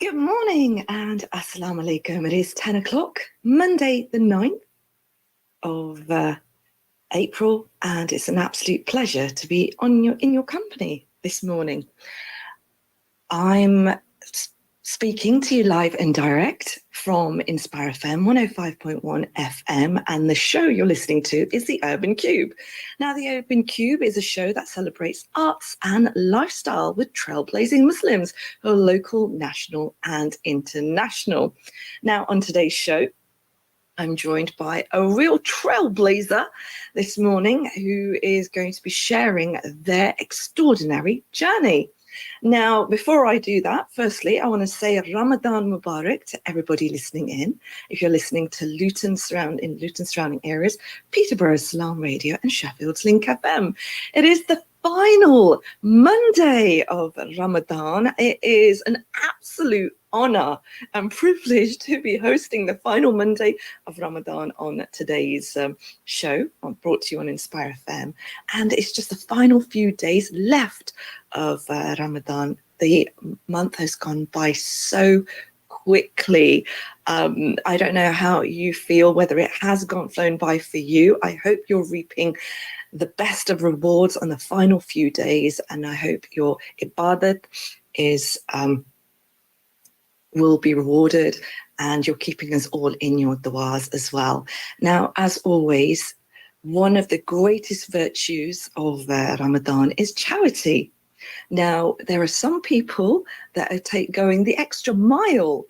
Good morning and assalamu alaikum. It is 10 o'clock, Monday the 9th of April, and it's an absolute pleasure to be in your company this morning. I'm speaking to you live and direct from Inspire FM 105.1 FM, and the show you're listening to is the Urban Kube. Now, the Urban Kube is a show that celebrates arts and lifestyle with trailblazing Muslims who are local, national, and international. Now, on today's show, I'm joined by a real trailblazer this morning who is going to be sharing their extraordinary journey. Now, before I do that, firstly, I want to say Ramadan Mubarak to everybody listening in. If you're listening to Luton surrounding areas, Peterborough Salam Radio and Sheffield's Link FM. It is the final Monday of Ramadan. It is an absolute honor and privilege to be hosting the final Monday of Ramadan on today's show, brought to you on Inspire FM. And it's just the final few days left of Ramadan. The month has gone by so quickly. I don't know how you feel, whether it has flown by for you. I hope you're reaping the best of rewards on the final few days, and I hope your ibadat will be rewarded, and you're keeping us all in your du'as as well. Now, as always, one of the greatest virtues of Ramadan is charity. Now, there are some people that are going the extra mile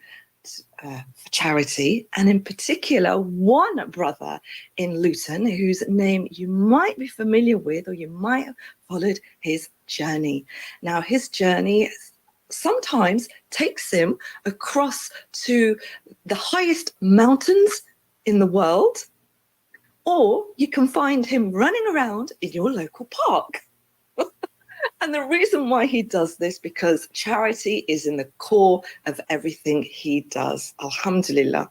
for charity, and in particular, one brother in Luton whose name you might be familiar with, or you might have followed his journey. Now, his journey sometimes takes him across to the highest mountains in the world, or you can find him running around in your local park. And the reason why he does this, because charity is in the core of everything he does. Alhamdulillah.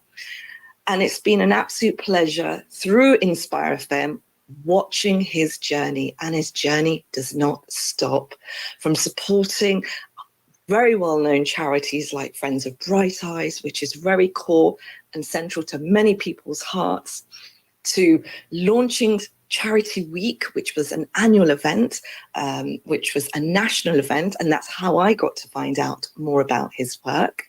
And it's been an absolute pleasure through Inspire FM watching his journey, and his journey does not stop. From supporting very well-known charities like Friends of Bright Eyes, which is very core and central to many people's hearts, to launching Charity Week, which was an annual event, which was a national event, and that's how I got to find out more about his work.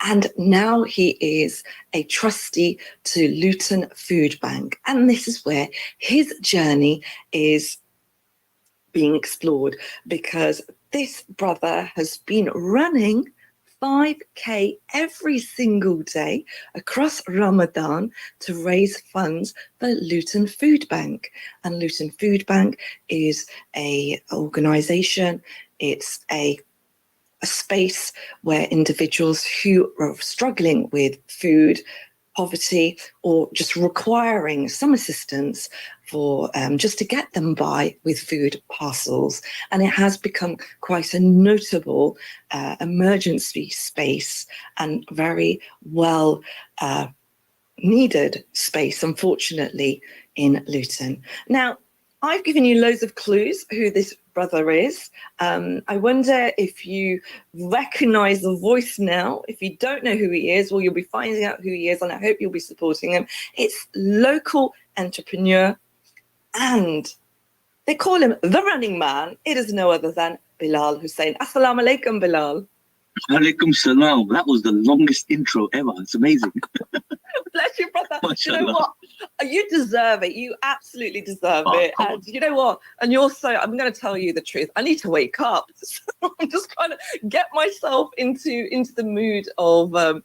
And now he is a trustee to Luton Foodbank, and this is where his journey is being explored, because this brother has been running 5K every single day across Ramadan to raise funds for Luton Foodbank. And Luton Foodbank is an organisation, it's a space where individuals who are struggling with food poverty or just requiring some assistance for just to get them by with food parcels. And it has become quite a notable emergency space and very well needed space, unfortunately, in Luton. Now, I've given you loads of clues who this brother is. I wonder if you recognize the voice now. If you don't know who he is, well, you'll be finding out who he is, and I hope you'll be supporting him. It's local entrepreneur, and they call him the running man. It is no other than Bilal Hussain. Assalamu alaikum, Bilal. Alaikum salam. That was the longest intro ever. It's amazing. Bless you, brother. You know what? You deserve it. You absolutely deserve it. And you know what? And you're I'm going to tell you the truth. I need to wake up. So I'm just trying to get myself into the mood of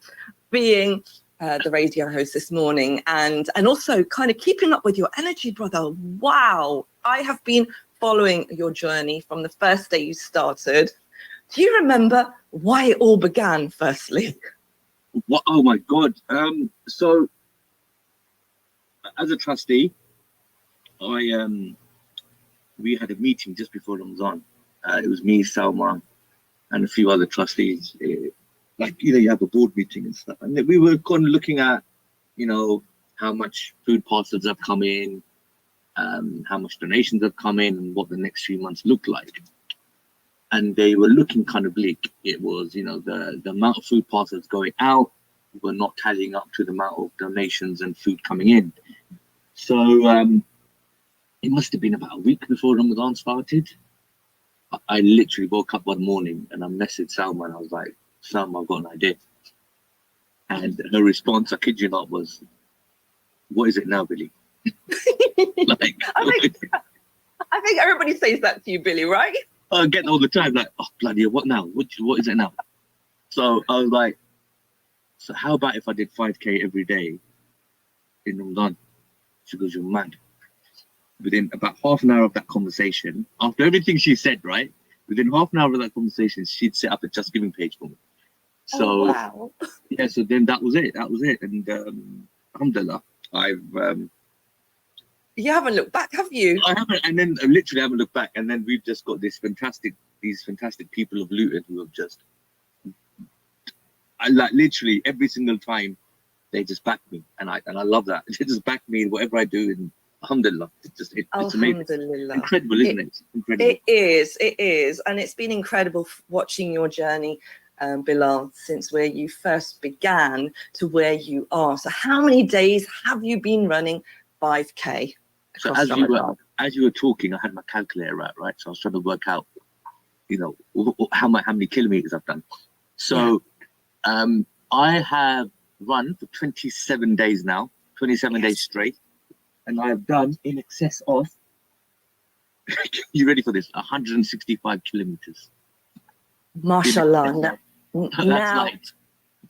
being the radio host this morning, and also kind of keeping up with your energy, brother. Wow. I have been following your journey from the first day you started. Do you remember why it all began, firstly? What? Oh my God. So as a trustee, we had a meeting just before Ramadan. It was me, Salma, and a few other trustees. You have a board meeting and stuff. And we were kind of looking at, how much food parcels have come in, how much donations have come in, and what the next few months look like. and they were looking kind of bleak. It was, you know, the amount of food parcels going out were not tallying up to the amount of donations and food coming in. So it must have been about a week before Ramadan started. I literally woke up one morning and I messaged Salma and I was like, Salma, I've got an idea. And her response, I kid you not, was, what is it now, Billy? Like, I think everybody says that to you, Billy, right? I get all the time, like, oh, bloody hell, what now? What is it now? So I was like, so how about if I did 5K every day in Ramadan? She goes, you're mad. Within about half an hour of that conversation, after everything she said, right? Within half an hour of that conversation, she'd set up a Just Giving page for me. So, wow. Yeah, so then that was it. And alhamdulillah, You haven't looked back, have you? I haven't, and then I literally haven't looked back. And then we've just got these fantastic people of Luton who have just, I like literally every single time they just back me, and I love that. They just back me in whatever I do, and alhamdulillah, it's amazing. Incredible, isn't it? Incredible. It is, and it's been incredible watching your journey, Bilal, since where you first began to where you are. So how many days have you been running 5K? So as you were talking, I had my calculator out, right? So I was trying to work out, you know, how many kilometers I've done. So I have run for 27 days now, 27 days straight, and I have done in excess of, you ready for this, 165 kilometers. MashaAllah. That's Now, like,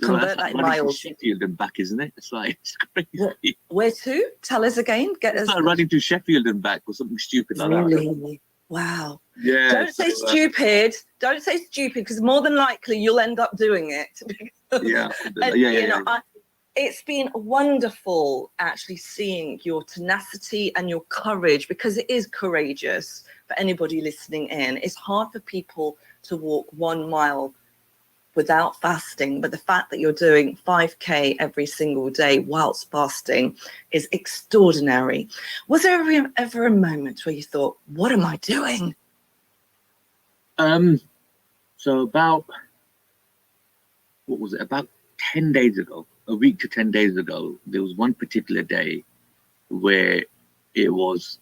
convert that in miles. Sheffield and back, isn't it? It's like, it's crazy. Where to? Tell us again. Get us. It's like running to Sheffield and back or something stupid like that. Really? Wow. Yeah. Don't say stupid. Don't say stupid, because more than likely you'll end up doing it. It's been wonderful actually seeing your tenacity and your courage, because it is courageous for anybody listening in. It's hard for people to walk 1 mile without fasting, but the fact that you're doing 5K every single day whilst fasting is extraordinary. Was there ever a moment where you thought, what am I doing? So about 10 days ago, a week to 10 days ago, there was one particular day where it was,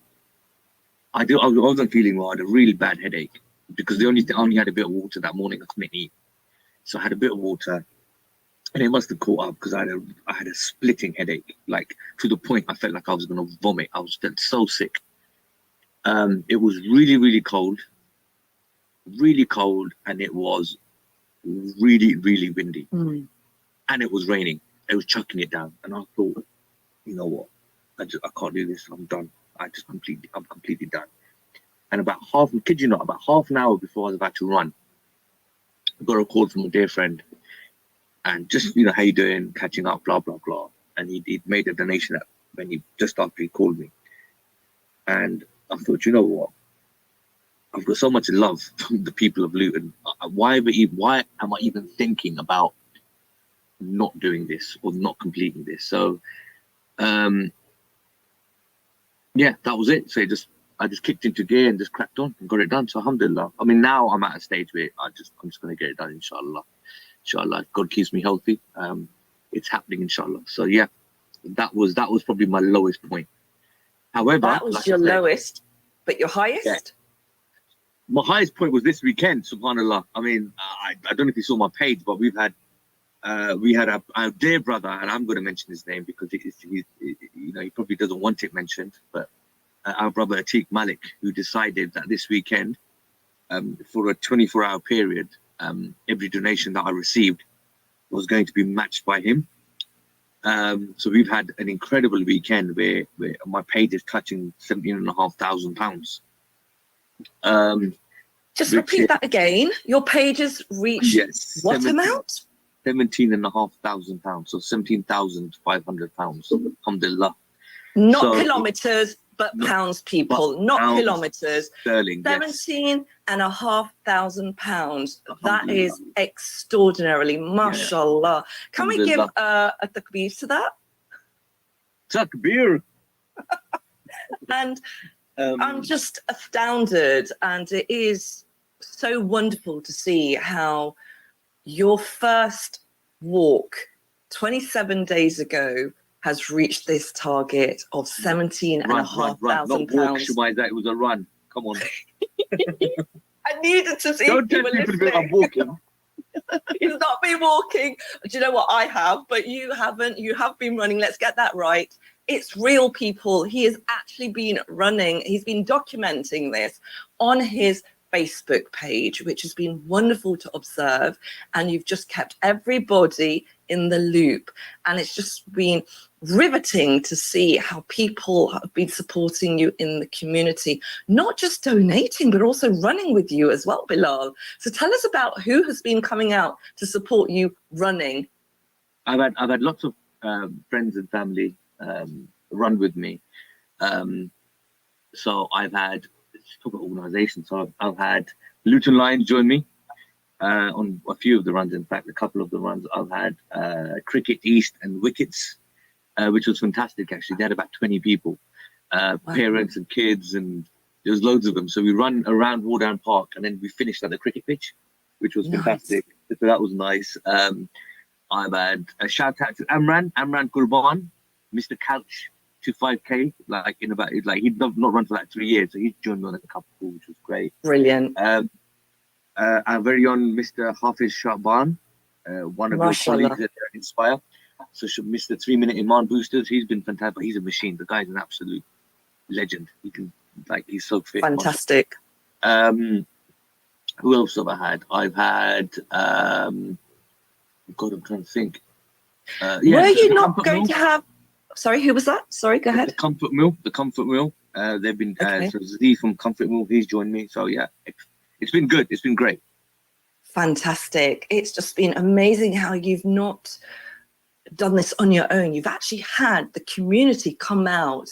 I wasn't feeling well. I had a really bad headache because I only had a bit of water that morning. I couldn't eat. So I had a bit of water, and it must have caught up because I had a splitting headache, like to the point I felt like I was going to vomit. I felt so sick. It was really, really cold, and it was really, really windy, and it was raining. It was chucking it down, and I thought, you know what, I can't do this. I'm done. I'm completely done. And about half an hour before I was about to run, I got a call from a dear friend, and just, you know, how you doing, catching up, blah blah blah. And he'd made a donation just after he called me, and I thought, you know what, I've got so much love from the people of Luton. Why am I even thinking about not doing this or not completing this? So that was it. So I just kicked into gear and just cracked on and got it done. So alhamdulillah. I mean, now I'm at a stage where I'm just going to get it done, inshallah. Inshallah, God keeps me healthy. It's happening, inshallah. So yeah, that was probably my lowest point. However, that was your lowest, but your highest? Yeah. My highest point was this weekend, subhanallah. I mean, I don't know if you saw my page, but we had our dear brother, and I'm going to mention his name because he probably doesn't want it mentioned, but our brother Atiq Malik, who decided that this weekend, for a 24-hour period, every donation that I received was going to be matched by him. So we've had an incredible weekend where my page is touching £17,500. Just repeat that again. Your page has reached what amount? £17,500. So £17,500. Alhamdulillah. Not kilometers, but pounds, people. Not pounds, kilometers. Sterling. £17,500. That is extraordinarily, mashallah. Can we give a takbir to that? Takbir. And I'm just astounded, and it is so wonderful to see how your first walk 27 days ago has reached this target of 17,500 Not walk, pounds. Shemiza, it was a run. Come on. I needed to see Don't if you tell were people that I'm listening. walking. He's not been walking. Do you know what? I have, but you haven't. You have been running. Let's get that right. It's real, people. He has actually been running. He's been documenting this on his Facebook page, which has been wonderful to observe. And you've just kept everybody in the loop. And it's just been riveting to see how people have been supporting you in the community, not just donating, but also running with you as well, Bilal. So tell us about who has been coming out to support you running. I've had lots of friends and family run with me. So I've had, let's talk about organisations. So I've had Luton Lions join me on a few of the runs. In fact, a couple of the runs. I've had Cricket East and Wickets, which was fantastic. Actually, they had about 20 people, parents and kids, and there was loads of them. So we run around Wardown Park, and then we finished at the cricket pitch, which was fantastic. So that was nice. I've had a shout out to Amran Qurban, Mr. Couch to 5K, he'd not run for 3 years, so he's joined me on a couple, which was great. Brilliant. Our very own Mr. Hafiz Shaban, one of your colleagues at Inspire. So Mr. 3 Minute Iman Boosters, he's been fantastic. He's a machine. The guy's an absolute legend. He can, he's so fit. Fantastic. Who else have I had? I've had, God, I'm trying to think. Were you not going to have, sorry, who was that? Sorry, go ahead. The Comfort Meal. They've been, so Z from Comfort Meal, he's joined me. So yeah, it's been good. It's been great. Fantastic. It's just been amazing how you've not done this on your own. You've actually had the community come out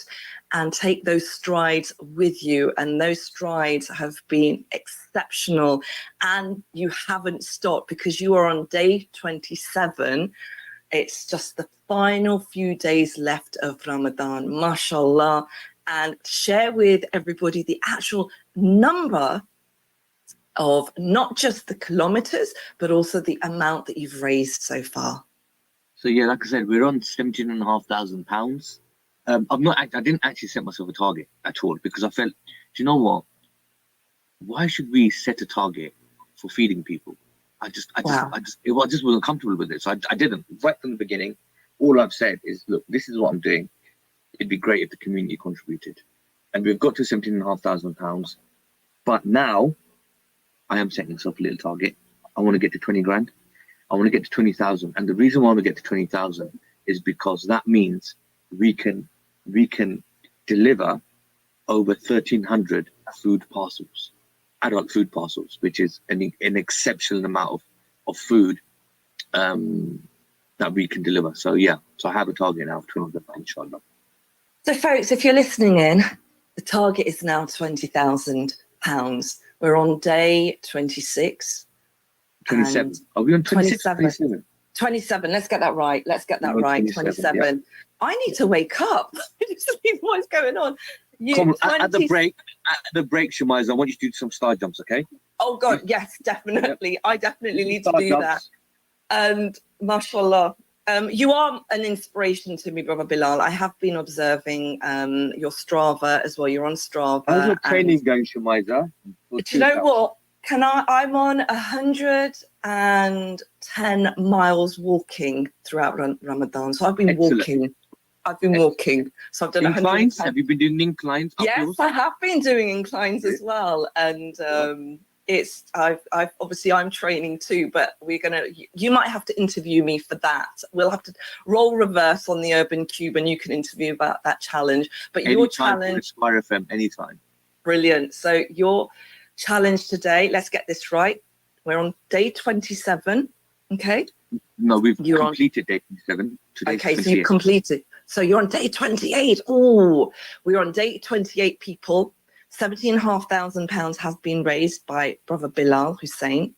and take those strides with you, and those strides have been exceptional, and you haven't stopped because you are on day 27. It's just the final few days left of Ramadan, mashallah, and share with everybody the actual number of not just the kilometers, but also the amount that you've raised so far. So yeah, like I said, we're on £17,500. I didn't actually set myself a target at all, because I felt, do you know what? Why should we set a target for feeding people? I just wasn't comfortable with it. So I didn't. Right from the beginning, all I've said is, look, this is what I'm doing. It'd be great if the community contributed. And we've got to £17,500. But now I am setting myself a little target. I want to get to 20 grand. I want to get to 20,000. And the reason why I want to get to 20,000 is because that means we can deliver over 1,300 food parcels, adult food parcels, which is an exceptional amount of food that we can deliver. So yeah, so I have a target now of 20,000, inshallah. So folks, if you're listening in, the target is now £20,000. We're on day 26. 27. Are we on 26? 27. 27. Let's get that right. Let's get that right. 27. Yeah. I need to wake up. What's going on? Come on, at the break, Shemiza, I want you to do some star jumps, okay? Oh God, yes, definitely. I definitely need to do that. And mashallah, you are an inspiration to me, brother Bilal. I have been observing your Strava as well. You're on Strava. How's your training going, Shemiza? Do you know what? I'm on 110 miles walking throughout Ramadan. So I've been walking. So I've done inclines. Have you been doing inclines? Yes, I have been doing inclines as well. And I've obviously I'm training too, but you might have to interview me for that. We'll have to roll reverse on the Urban Kube and you can interview about that challenge. But your challenge, FM, anytime. Brilliant. So your challenge today, let's get this right. We're on day 27. Okay. No, we've completed day 27. Okay, so you've completed. So you're on day 28. Oh, we're on day 28, people. £17,500 has been raised by brother Bilal Hussain.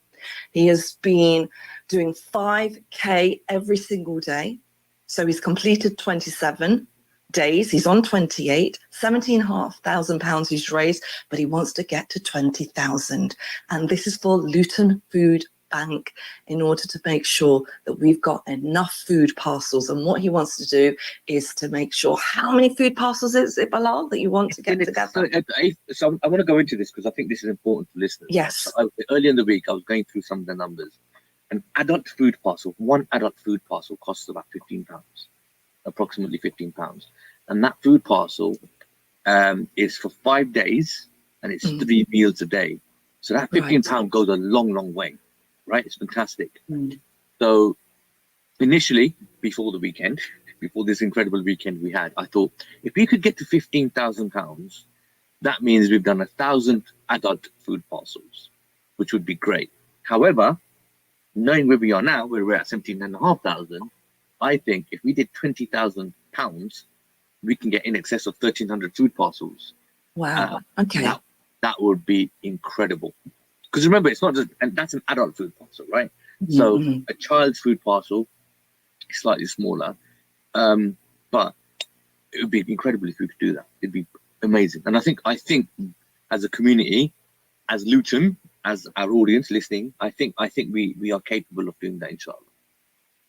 He has been doing 5K every single day. So he's completed 27. days. He's on 28, £17,500 he's raised, but he wants to get to 20,000. And this is for Luton Foodbank in order to make sure that we've got enough food parcels. And what he wants to do is to make sure, how many food parcels is it, Bilal, that you want to get together? So I want to go into this because I think this is important to listeners. Yes. So earlier in the week, I was going through some of the numbers. An adult food parcel, one adult food parcel costs about £15, approximately £15. And that food parcel is for 5 days and it's 3 meals a day. So that £15 goes a long, long way, right? It's fantastic. So initially, before the weekend, before this incredible weekend we had, I thought if we could get to £15,000, that means we've done 1,000 adult food parcels, which would be great. However, knowing where we are now, where we're at 17,500, I think if we did £20,000, we can get in excess of 1,300 food parcels. Wow. Okay. That would be incredible. Because remember, it's not just, and that's an adult food parcel, right? So a child's food parcel is slightly smaller, but it would be incredible if we could do that. It'd be amazing. And I think as a community, as Luton, as our audience listening, I think we are capable of doing that, inshallah.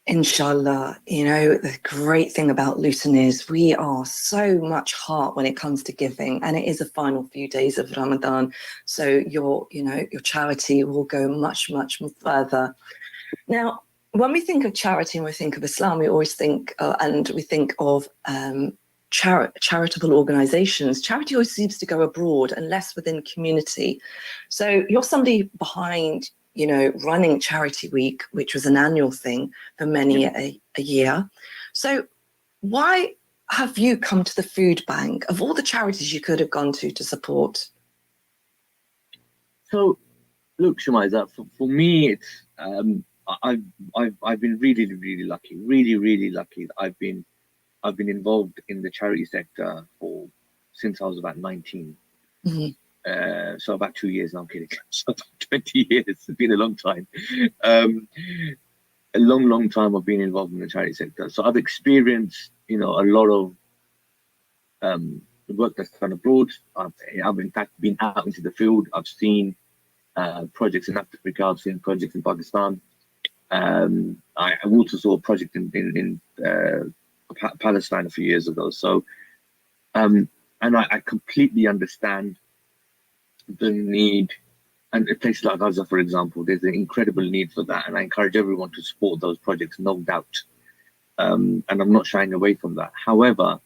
Inshallah. You know, the great thing about Luton is we are so much heart when it comes to giving, and it is the final few days of Ramadan. So your charity will go much, much further. Now, when we think of charity and we think of Islam, we always think, and we think of charitable organizations. Charity always seems to go abroad and less within community. So you're somebody behind, running Charity Week, which was an annual thing for many a year. So why have you come to the food bank of all the charities you could have gone to support? So, look, Shemiza, for me, it's I've been really, really lucky, really lucky. I've been involved in the charity sector since I was about 19. So about 2 years now, I'm kidding. So about 20 years. It's been a long time. A long time I've been involved in the charity sector. So I've experienced, a lot of the work that's done abroad. I've in fact been out into the field. I've seen projects in Africa. I've seen projects in Pakistan. I also saw a project in Palestine a few years ago. So, and I completely understand the need, and a place like Gaza, for example, there's an incredible need for that, and I encourage everyone to support those projects, no doubt. And I'm not shying away from that. However,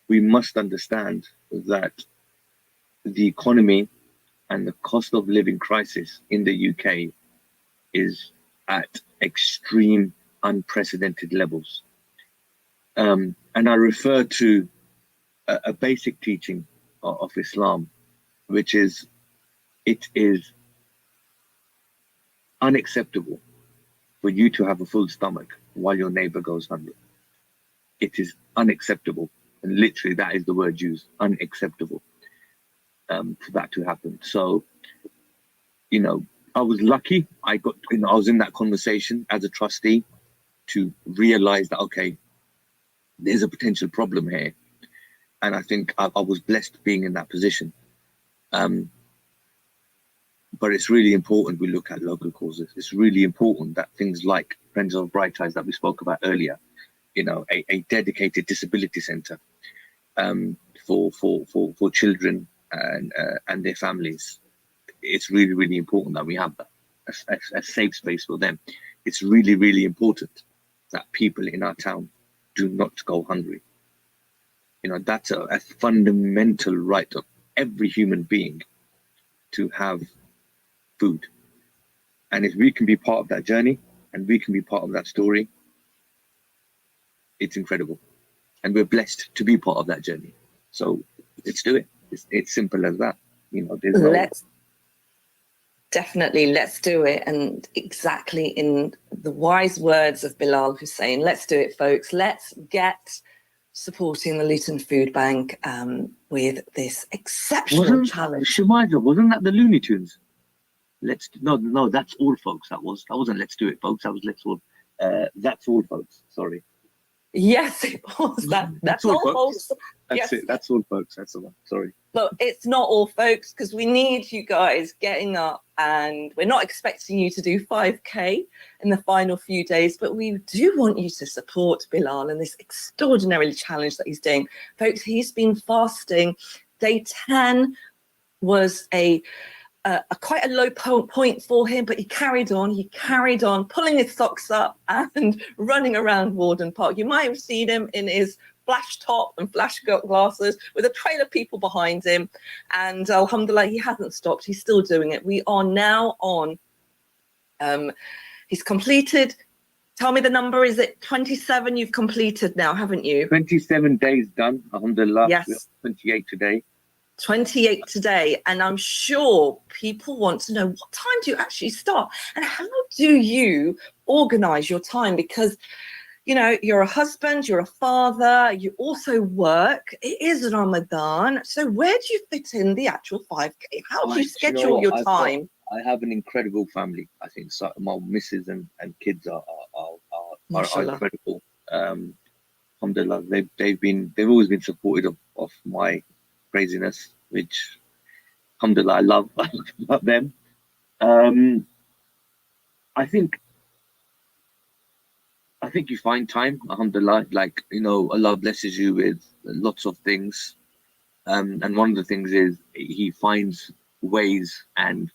we must understand that the economy and the cost of living crisis in the UK is at extreme, unprecedented levels. And I refer to a basic teaching of Islam, which is, it is unacceptable for you to have a full stomach while your neighbor goes hungry. It is unacceptable. And literally that is the word used, unacceptable, for that to happen. So, I was lucky. I was in that conversation as a trustee to realize that, okay, there's a potential problem here. And I think I was blessed being in that position. But it's really important we look at local causes. It's really important that things like Friends of Bright Eyes that we spoke about earlier, a dedicated disability centre for children and their families. It's really, really important that we have that, a safe space for them. It's really, really important that people in our town do not go hungry. That's a fundamental right of every human being to have food. And if we can be part of that journey and we can be part of that story, it's incredible. And we're blessed to be part of that journey. So let's do it. It's simple as that. Let's do it. And exactly in the wise words of Bilal Hussain, let's do it, folks. Let's get supporting the Luton Foodbank with this exceptional challenge. Shemiza, wasn't that the Looney Tunes? No, that's all, folks. That wasn't Let's Do It, folks. That was Let's All. That's all, folks. Sorry. Yes, it was. That's all, all, folks. folks. That's Yes. it. That's all, folks. That's the one. Sorry. Look, it's not all, folks, because we need you guys getting up, and we're not expecting you to do 5K in the final few days, but we do want you to support Bilal in this extraordinary challenge that he's doing. Folks, he's been fasting. Day 10 was a quite a low point for him, but he carried on pulling his socks up and running around Warden Park. You might have seen him in his flash top and flash glasses with a trail of people behind him, and alhamdulillah, he hasn't stopped. He's still doing it. We are now on he's completed, tell me the number, is it 27 you've completed now, haven't you? 27 days done, alhamdulillah. Yes. 28 today. 28 today, and I'm sure people want to know, what time do you actually start, and how do you organize your time? Because, you know, you're a husband, you're a father, you also work, it is Ramadan, so where do you fit in the actual 5K? How do you schedule your time? I have an incredible family. I think so, my missus and kids are incredible. Alhamdulillah, they've always been supportive of my craziness, which alhamdulillah I love them. I think you find time, alhamdulillah, like, you know, Allah blesses you with lots of things, and one of the things is he finds ways and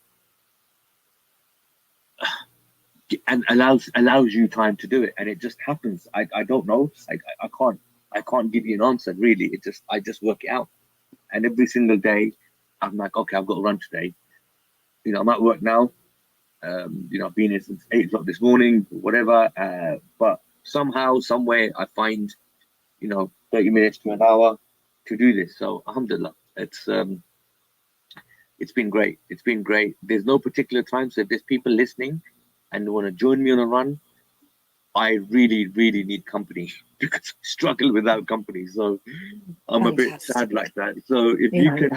allows you time to do it, and it just happens. I don't know, I can't give you an answer really. I just work it out. And every single day, I'm like, okay, I've got to run today. You know, I'm at work now. You know, I've been here since 8 o'clock this morning, whatever. But somehow, some way, I find, you know, 30 minutes to an hour to do this. So, alhamdulillah, it's been great. It's been great. There's no particular time. So if there's people listening and want to join me on a run, I really, really need company because I struggle without company. So I'm a bit sad like that. So if you can,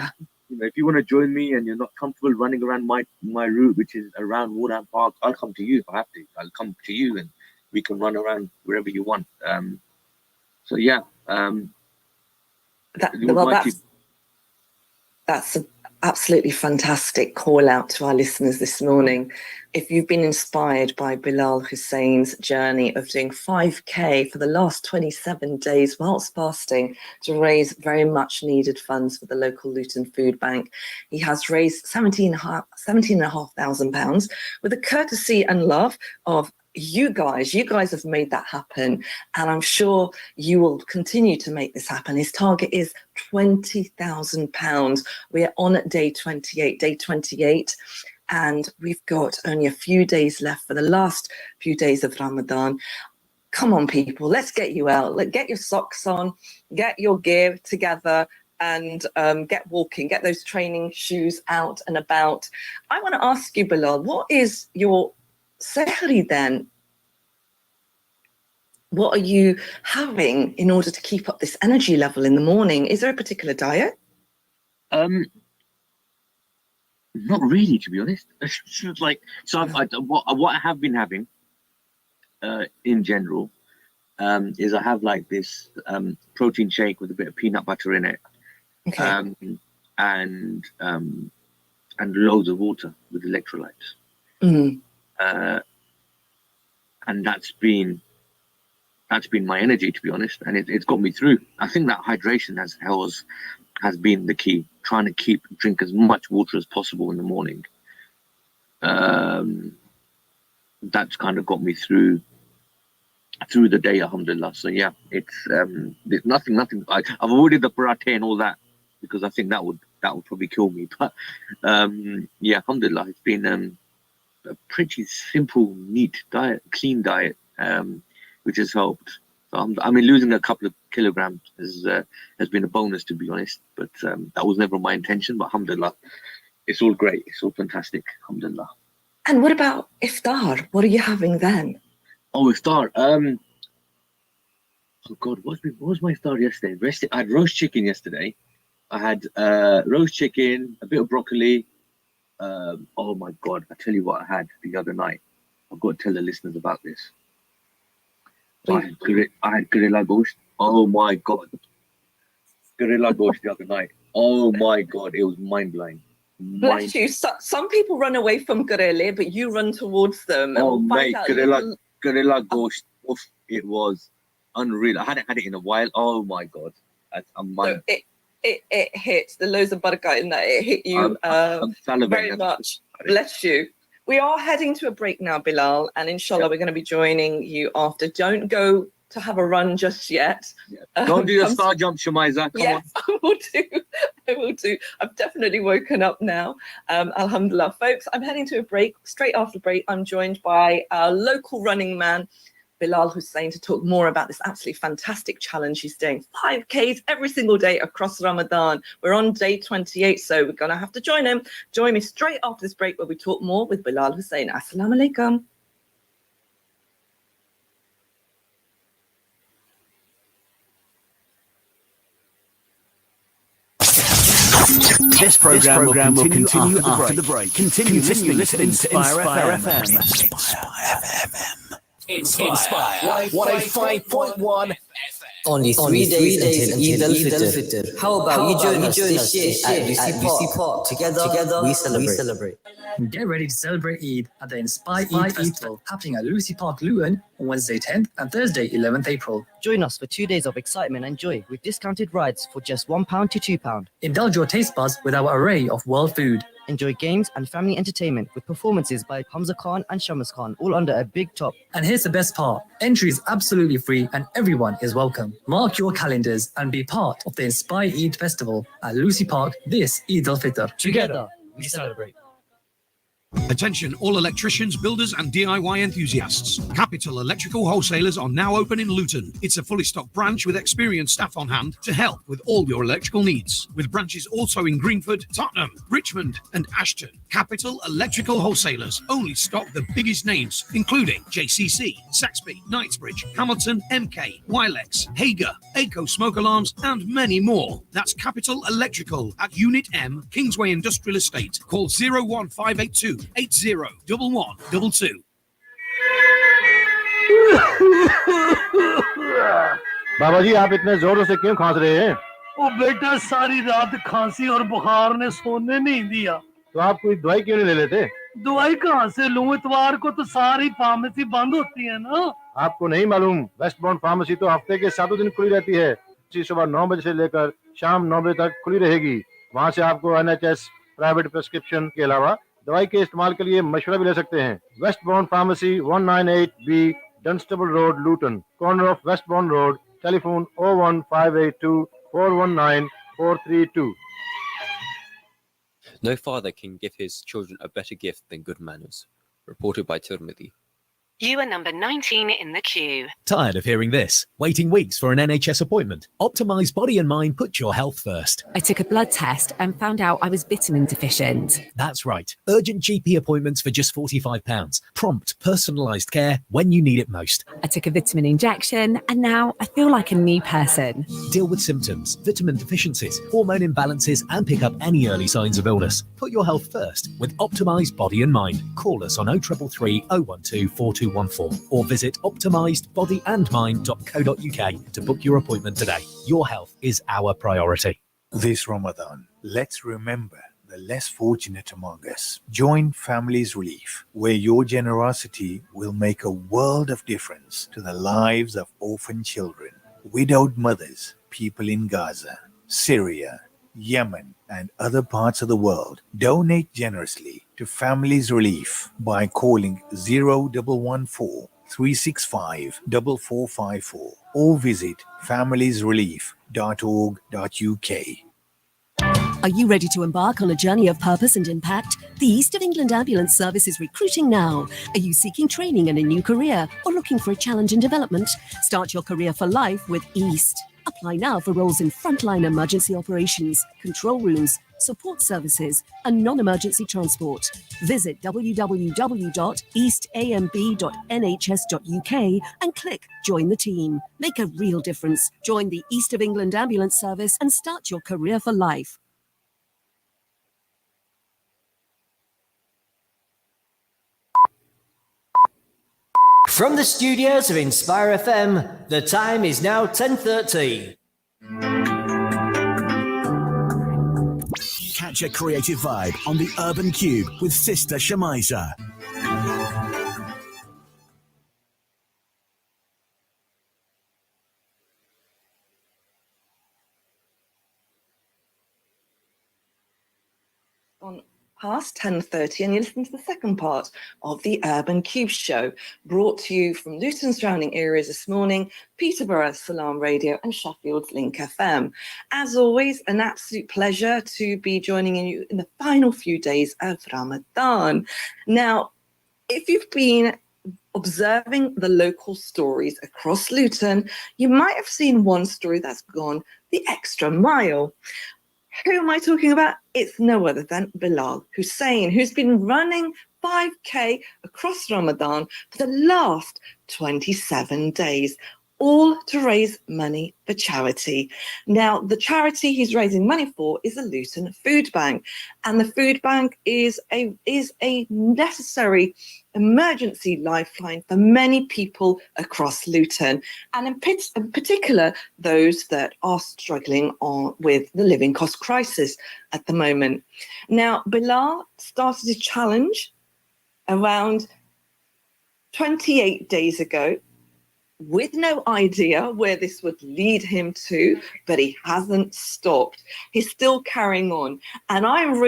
you know, if you want to join me and you're not comfortable running around my route, which is around Warden Park, I'll come to you if I have to. I'll come to you and we can run around wherever you want. So yeah. That's an absolutely fantastic call out to our listeners this morning. If you've been inspired by Bilal Hussain's journey of doing 5K for the last 27 days whilst fasting to raise very much needed funds for the local Luton Foodbank, he has raised £17,500 with the courtesy and love of you guys have made that happen, and I'm sure you will continue to make this happen. His target is £20,000. We're on day 28, and we've got only a few days left for the last few days of Ramadan. Come on, people, let's get you out. Get your socks on, get your gear together, and get walking, get those training shoes out and about. I want to ask you, Bilal, what is your Sehri then? What are you having in order to keep up this energy level in the morning? Is there a particular diet? Not really, to be honest. Like, so what I have been having in general is I have like this protein shake with a bit of peanut butter in it, Okay. And loads of water with electrolytes. And that's been my energy, to be honest, and it's got me through. I think that hydration has been the key, trying to drink as much water as possible in the morning. That's kind of got me through the day, alhamdulillah. So yeah, there's nothing. I've avoided the paratha and all that because I think that would probably kill me. But yeah, alhamdulillah, it's been a pretty simple, neat diet, clean diet, which has helped. So I mean, losing a couple of kilograms has been a bonus, to be honest. But that was never my intention. But alhamdulillah, it's all great. It's all fantastic. Alhamdulillah. And what about iftar? What are you having then? Oh, iftar. Oh God, what was my iftar yesterday? I had roast chicken yesterday. I had roast chicken, a bit of broccoli. Oh my God, I tell you what I had the other night. I've got to tell the listeners about this. I had gorilla ghost. Oh my god. Gorilla ghost the other night. Oh my god, it was mind-blowing. Bless you. Some people run away from gorilla, but you run towards them. Oh mate, gorilla ghost. Oof, it was unreal. I hadn't had it in a while. Oh my god. So it hit the loads of barakah in that. It hit you I'm very much. Bless you. We are heading to a break now, Bilal, and inshallah we're going to be joining you after. Don't go to have a run just yet. Don't do the star jump, Shemiza. Come on. I will do. I will do. I've definitely woken up now. Alhamdulillah. Folks, I'm heading to a break. Straight after break, I'm joined by our local running man, Bilal Hussain, to talk more about this absolutely fantastic challenge. He's doing 5Ks every single day across Ramadan. We're on day 28, so we're going to have to join him. Join me straight after this break where we talk more with Bilal Hussain. Assalamu alaikum. This program will continue after the break. Continue listening to Inspire FM. Inspire 105.1. Only 3 days until Eid al-Fitr. How about you join us this year at UC Park? Together we celebrate. Get ready to celebrate Eid at the Inspire Eid Festival happening at Lucy Park, Luton on Wednesday 10th and Thursday 11th April. Join us for 2 days of excitement and joy with discounted rides for just £1 to £2. Indulge your taste buds with our array of world food. Enjoy games and family entertainment with performances by Hamza Khan and Shamas Khan, all under a big top. And here's the best part. Entry is absolutely free and everyone is welcome. Mark your calendars and be part of the Inspire Eid Festival at Lucy Park this Eid al-Fitr. Together we celebrate. Attention all electricians, builders and DIY enthusiasts. Capital Electrical Wholesalers are now open in Luton. It's a fully stocked branch with experienced staff on hand to help with all your electrical needs. With branches also in Greenford, Tottenham, Richmond and Ashton. Capital Electrical Wholesalers only stock the biggest names, including JCC, Saxby, Knightsbridge, Hamilton, MK, Wilex, Hager, Aco Smoke Alarms and many more. That's Capital Electrical at Unit M, Kingsway Industrial Estate. Call 01582 801122. बाबा जी आप इतने जोरों से क्यों खांस रहे हैं? ओ बेटा सारी रात खांसी और बुखार ने सोने नहीं दिया। तो आप कोई दवाई क्यों नहीं ले लेते? दवाई कहाँ से लूं? इतवार को तो सारी फार्मेसी बंद होती है ना। आपको नहीं मालूम, वेस्ट बाउंड फार्मेसी तो हफ्ते के 7 दिन खुली रहती है। सुबह 9 बजे से लेकर शाम 9 बजे तक खुली रहेगी। वहाँ से आपको NHS प्राइवेट प्रिस्क्रिप्शन के अलावा दवाई के इस्तेमाल के लिए मशवरा भी ले सकते हैं। West Bound pharmacy 198B Dunstable Road Luton, corner of West Bound Road, telephone 01582 419 432. No father can give his children a better gift than good manners. Reported by Tirmidhi. You are number 19 in the queue. Tired of hearing this? Waiting weeks for an NHS appointment? Optimise Body and Mind put your health first. I took a blood test and found out I was vitamin deficient. That's right. Urgent GP appointments for just £45. Prompt, personalised care when you need it most. I took a vitamin injection and now I feel like a new person. Deal with symptoms, vitamin deficiencies, hormone imbalances and pick up any early signs of illness. Put your health first with Optimise Body and Mind. Call us on 0333 012 4214 or visit optimisedbodyandmind.co.uk to book your appointment today. Your health is our priority. This Ramadan, let's remember the less fortunate among us. Join Families Relief, where your generosity will make a world of difference to the lives of orphan children, widowed mothers, people in Gaza, Syria, Yemen, and other parts of the world. Donate generously to Families Relief by calling 0114 365 4454 or visit familiesrelief.org.uk. Are you ready to embark on a journey of purpose and impact? The East of England Ambulance Service is recruiting now. Are you seeking training in a new career or looking for a challenge in development? Start your career for life with East. Apply now for roles in frontline emergency operations, control rooms, support services, and non-emergency transport. Visit www.eastamb.nhs.uk and click Join the Team. Make a real difference. Join the East of England Ambulance Service and start your career for life. From the studios of Inspire FM, the time is now 10:30. Catch a creative vibe on the Urban Kube with Sister Shemiza. On past 10:30 and you listen to the second part of the Urban Kube show, brought to you from Luton surrounding areas this morning, Peterborough Salam Radio and Sheffield's Link FM. As always, an absolute pleasure to be joining you in the final few days of Ramadan. Now, if you've been observing the local stories across Luton, you might have seen one story that's gone the extra mile. Who am I talking about? It's no other than Bilal Hussain, who's been running 5K across Ramadan for the last 27 days, all to raise money for charity. Now, the charity he's raising money for is the Luton Foodbank, and the food bank is a necessary emergency lifeline for many people across Luton, and in particular those that are struggling with the living cost crisis at the moment. Now, Bilal started a challenge around 28 days ago with no idea where this would lead him to, but he hasn't stopped. He's still carrying on. And I'm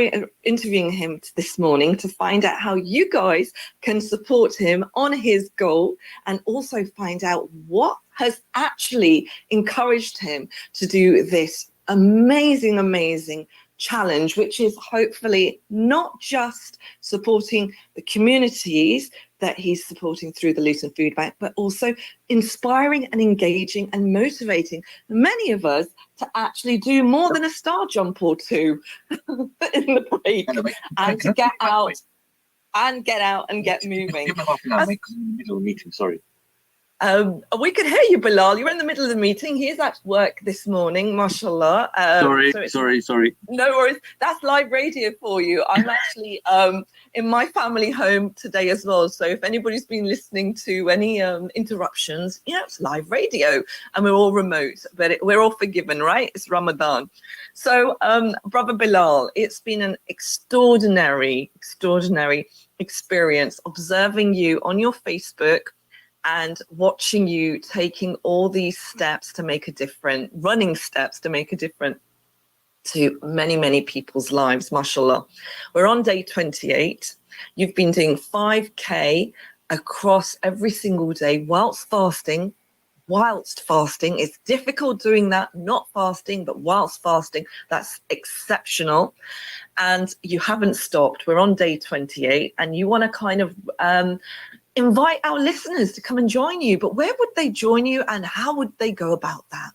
interviewing him this morning to find out how you guys can support him on his goal, and also find out what has actually encouraged him to do this amazing challenge, which is hopefully not just supporting the communities that he's supporting through the Luton Foodbank, but also inspiring and engaging and motivating many of us to actually do more than a star jump or two in the break, and to get out and get moving. Middle meeting, sorry. We could hear you, Bilal. You're in the middle of the meeting. He's at work this morning, mashallah. Sorry. No worries. That's live radio for you. I'm actually in my family home today as well. So if anybody's been listening to any interruptions, it's live radio, and we're all remote, but we're all forgiven, right? It's Ramadan. So, Brother Bilal, it's been an extraordinary experience observing you on your Facebook and watching you taking all these steps to make a difference, running steps to make a difference to many people's lives, mashallah. We're on day 28. You've been doing 5K across every single day whilst fasting. It's difficult doing that, not fasting, but whilst fasting, that's exceptional. And you haven't stopped. We're on day 28, and you want to kind of invite our listeners to come and join you. But where would they join you, and how would they go about that?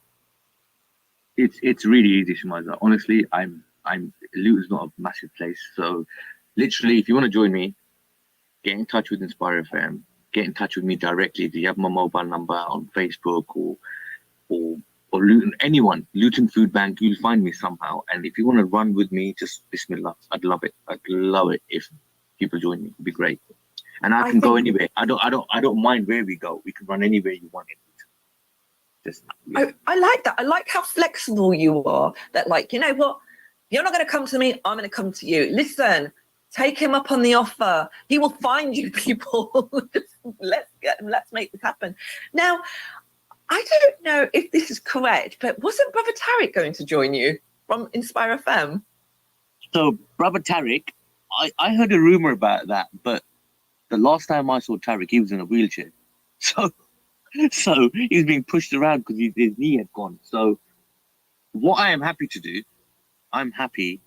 It's really easy, Shemiza. Honestly, Luton's not a massive place, so literally, if you want to join me, get in touch with Inspire FM. Get in touch with me directly. If you have my mobile number on Facebook or Luton, anyone, Luton Foodbank, you'll find me somehow. And if you want to run with me, just Bismillah. I'd love it. I'd love it if people join me. It'd be great. And I can go anywhere. I don't mind where we go. We can run anywhere you want it. I like that. I like how flexible you are. That, like, you know what? You're not going to come to me. I'm going to come to you. Listen, take him up on the offer. He will find you, people. Let's make this happen. Now, I don't know if this is correct, but wasn't Brother Tariq going to join you from Inspire FM? So, Brother Tariq, I heard a rumor about that, but the last time I saw Tariq, he was in a wheelchair. So he was being pushed around because his knee had gone. So what I am happy to do, I'm happy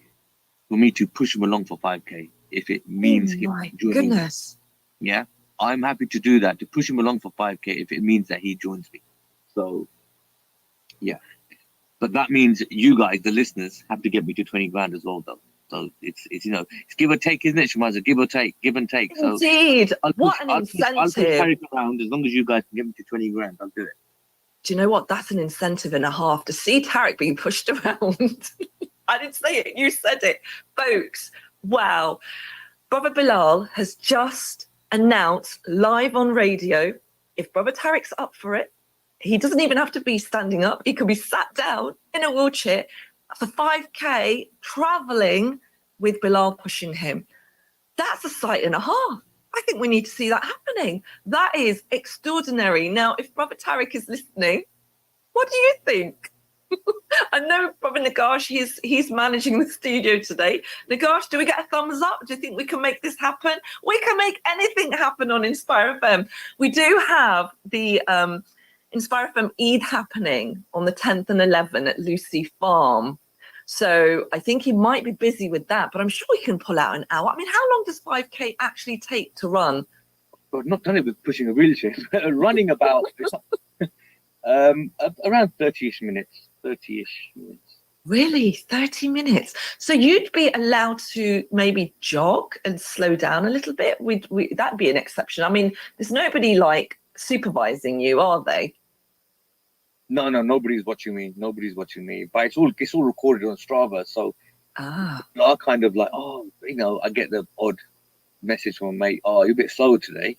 for me to push him along for 5K if it means him joining me. Yeah, I'm happy to do that, to push him along for 5K if it means that he joins me. So, yeah. But that means you guys, the listeners, have to get me to 20 grand as well, though. So it's give or take, isn't it, Shemiza? Give and take. Indeed. So What an incentive. I'll carry it around as long as you guys can get me to 20 grand. I'll do it. Do you know what? That's an incentive and a half to see Tariq being pushed around. I didn't say it. You said it. Folks, wow. Brother Bilal has just announced live on radio if Brother Tariq's up for it, he doesn't even have to be standing up. He could be sat down in a wheelchair for 5K, traveling with Bilal pushing him. That's a sight and a half. I think we need to see that happening. That is extraordinary. Now, if Brother Tariq is listening, what do you think? I know Brother Nagash, he's managing the studio today. Nagash, do we get a thumbs up? Do you think we can make this happen? We can make anything happen on Inspire FM. We do have the Inspire FM Eid happening on the 10th and 11th at Lucy Farm. So I think he might be busy with that, but I'm sure he can pull out an hour. I mean, how long does 5K actually take to run? Well, not done it with pushing a wheelchair. Running about around 30-ish minutes. 30-ish minutes. Really? 30 minutes? So you'd be allowed to maybe jog and slow down a little bit? That'd be an exception. I mean, there's nobody like supervising you, are they? No, nobody's watching me. Nobody's watching me. But it's all recorded on Strava. So people are kind of like, oh, I get the odd message from a mate. Oh, you're a bit slow today.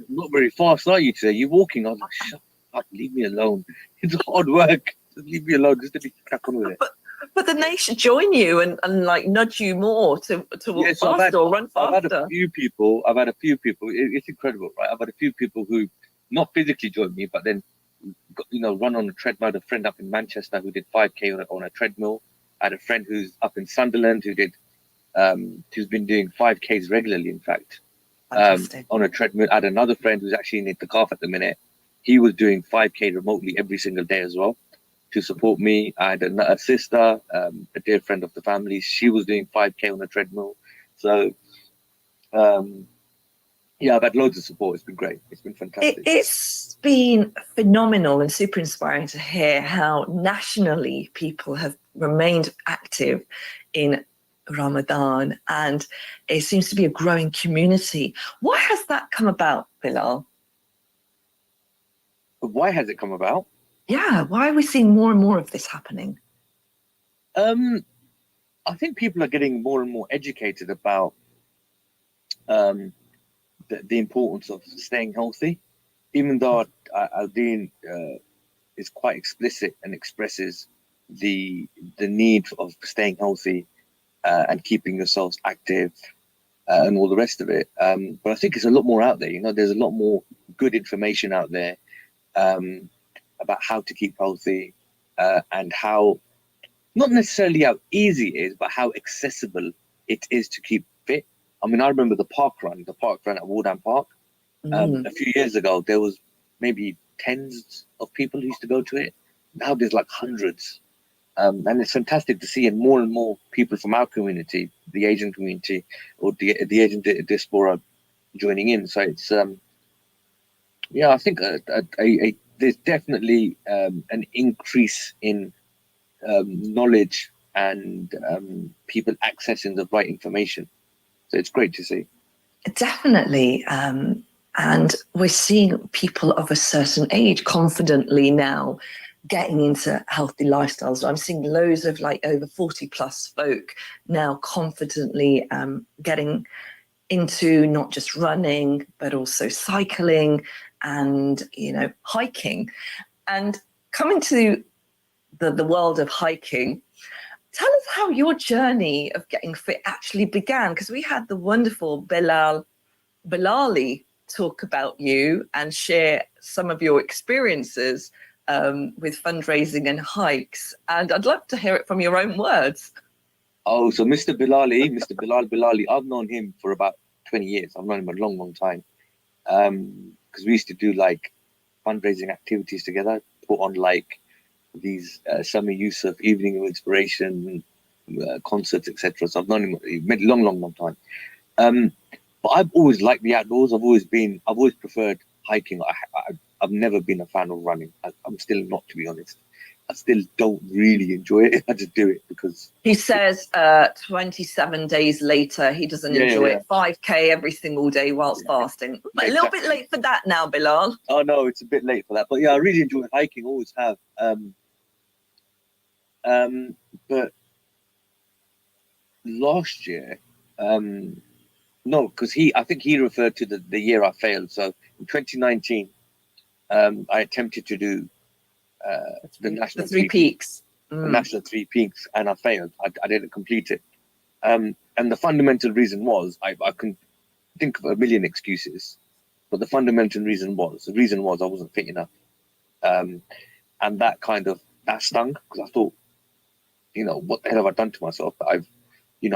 Not very fast, are you today? You're walking. I was like, shut up, leave me alone. It's hard work. Just leave me alone. Just let me crack on with it. But then they should join you and like nudge you more to walk faster or run faster. I've had a few people. It's incredible, right? I've had a few people who not physically joined me, but then run on a treadmill. I had a friend up in Manchester who did 5K on a treadmill. I had a friend who's up in Sunderland who did who's been doing 5Ks regularly, in fact, on a treadmill. I had another friend who's actually in the calf at the minute. He was doing 5K remotely every single day as well to support me. I had a sister, a dear friend of the family. She was doing 5K on a treadmill. So I've had loads of support. It's been great. It's been fantastic. It's been phenomenal and super inspiring to hear how nationally people have remained active in Ramadan, and it seems to be a growing community. Why has that come about, Bilal? Why has it come about? Yeah, why are we seeing more and more of this happening? I think people are getting more and more educated about the importance of staying healthy, even though Al-Din is quite explicit and expresses the need of staying healthy and keeping yourselves active and all the rest of it. But I think it's a lot more out there. There's a lot more good information out there about how to keep healthy and how, not necessarily how easy it is, but how accessible it is to keep fit. I mean, I remember the park run at Wardown Park. A few years ago, there was maybe tens of people who used to go to it. Now there's like hundreds. And it's fantastic to see, and more people from our community, the Asian community, or the Asian diaspora joining in. So it's, I think there's definitely an increase in knowledge and people accessing the right information. So it's great to see. Definitely. And we're seeing people of a certain age confidently now getting into healthy lifestyles. I'm seeing loads of like over 40 plus folk now confidently getting into not just running, but also cycling and, hiking. And coming to the world of hiking, tell us how your journey of getting fit actually began, because we had the wonderful Bilali talk about you and share some of your experiences with fundraising and hikes. And I'd love to hear it from your own words. Oh, so Mr. Bilali, I've known him for about 20 years. I've known him a long, long time. Because we used to do like fundraising activities together, put on like these Summer Yusuf Evening of Inspiration concerts, etc. So I've known him a long, long, long time. But I've always liked the outdoors. I've always preferred hiking. I've never been a fan of running. I'm still not, to be honest. I still don't really enjoy it. I just do it because... He says 27 days later, he doesn't enjoy it. 5K every single day whilst fasting. But a little bit late for that now, Bilal. Oh, no, it's a bit late for that. But yeah, I really enjoy hiking, always have. But last year, No, because I think he referred to the year I failed. So in 2019, I attempted to do the national Three Peaks. the national 3 Peaks, and I failed. I didn't complete it. And the fundamental reason was I can think of a million excuses, but the fundamental reason was I wasn't fit enough. And that stung, because I thought, what the hell have I done to myself? I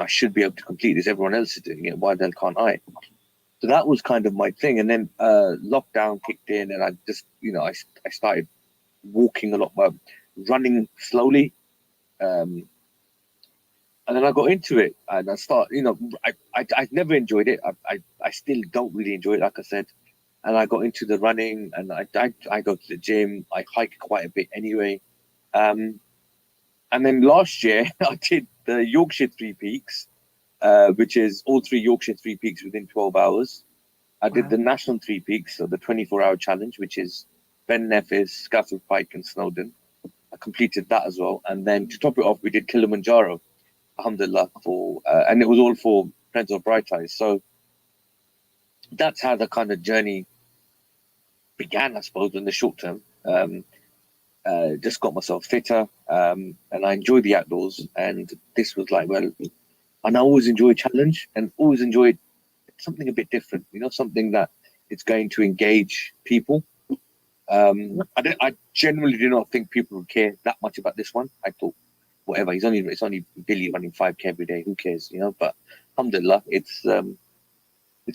should be able to complete this. Everyone else is doing it. Why the hell can't I? So that was kind of my thing. And then lockdown kicked in, and I just, I started walking a lot, running slowly. And then I got into it, and I I've never enjoyed it. I still don't really enjoy it, like I said. And I got into the running, and I go to the gym. I hike quite a bit anyway. And then last year I did the Yorkshire 3 Peaks, which is all 3 Yorkshire 3 Peaks within 12 hours. I did the National 3 Peaks, so the 24-hour challenge, which is Ben Nevis, Scaffold Pike, and Snowdon. I completed that as well. And then to top it off, we did Kilimanjaro, alhamdulillah, and it was all for Friends of Bright Eyes. So that's how the kind of journey began, I suppose, in the short term. Just got myself fitter, and I enjoyed the outdoors. And this was and I always enjoy a challenge, and always enjoyed something a bit different, something that it's going to engage people. I generally do not think people would care that much about this one. I thought, whatever, it's only Billy running 5K every day, who cares, but alhamdulillah, it's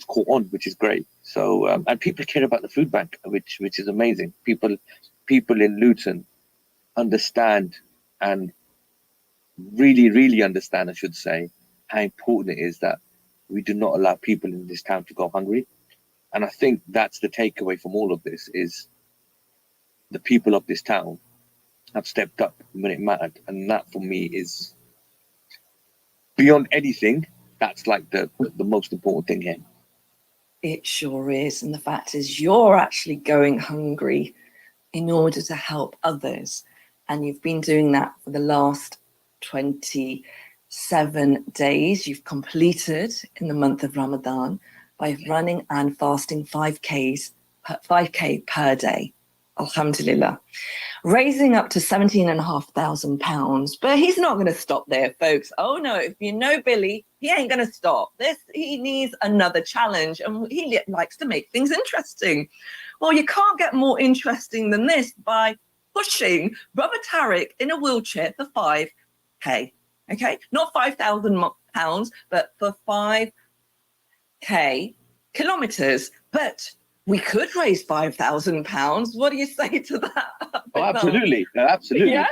caught on, which is great. So and people care about the food bank, which is amazing. People in Luton understand, and really understand, I should say, how important it is that we do not allow people in this town to go hungry. And I think that's the takeaway from all of this, is the people of this town have stepped up when it mattered. And that for me is beyond anything. That's like the most important thing here. It sure is. And the fact is, you're actually going hungry in order to help others. And you've been doing that for the last 27 days. You've completed in the month of Ramadan by running and fasting 5K per day. Alhamdulillah. Raising up to £17,500. But he's not going to stop there, folks. Oh no, if you know Billy, he ain't going to stop. He needs another challenge, and he likes to make things interesting. Well, you can't get more interesting than this by pushing Brother Tariq in a wheelchair for 5K. Okay? Not £5,000, but for 5K kilometers. But we could raise £5,000. What do you say to that? Oh, absolutely. Absolutely. Yeah?